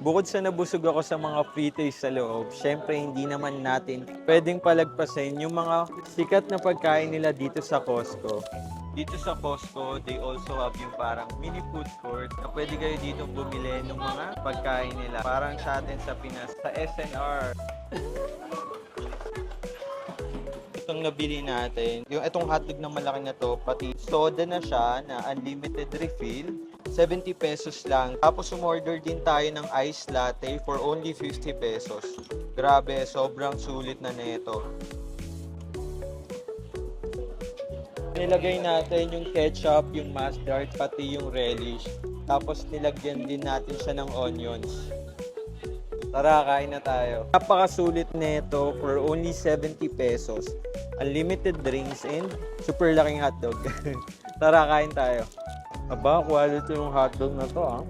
Bukod sa nabusog ako sa mga free taste sa loob, syempre hindi naman natin pwedeng palagpasin yung mga sikat na pagkain nila dito sa Costco. Dito sa Costco, they also have yung parang mini food court na pwede kayo dito bumili ng mga pagkain nila. Parang sa atin sa Pinas, sa SNR. Itong nabili natin, yung itong hotdog na malaki na to, pati soda na siya na unlimited refill, 70 pesos lang. Tapos umorder din tayo ng iced latte for only 50 pesos. Grabe, sobrang sulit na nito. Nilagay natin yung ketchup, yung mustard, pati yung relish. Tapos nilagyan din natin siya ng onions. Tara, kain na tayo. Napakasulit nito for only 70 pesos. Unlimited drinks and super laking hotdog. Tara, kain tayo. Aba, quality yung hotdog na to ah.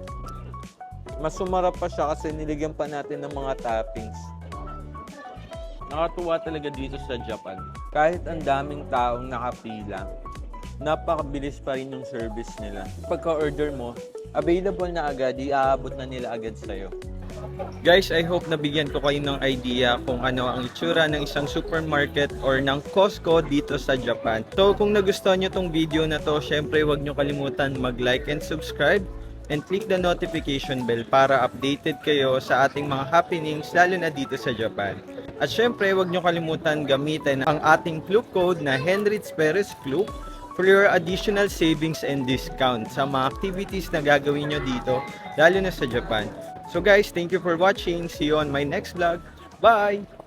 Mas sumarap pa siya kasi niligyan pa natin ng mga toppings. Nakatuwa talaga dito sa Japan. Kahit ang daming taong nakapila, napakabilis pa rin yung service nila. Pagka-order mo, available na agad, iaabot na nila agad sa'yo. Guys, I hope nabigyan ko kayo ng idea kung ano ang itsura ng isang supermarket or ng Costco dito sa Japan. So kung nagustuhan nyo tong video na to, syempre huwag nyo kalimutan mag-like and subscribe and click the notification bell para updated kayo sa ating mga happenings lalo na dito sa Japan. At syempre huwag nyo kalimutan gamitin ang ating Klook code na Henrich Perez Klook for your additional savings and discount sa mga activities na gagawin nyo dito lalo na sa Japan. So guys, thank you for watching. See you on my next vlog. Bye!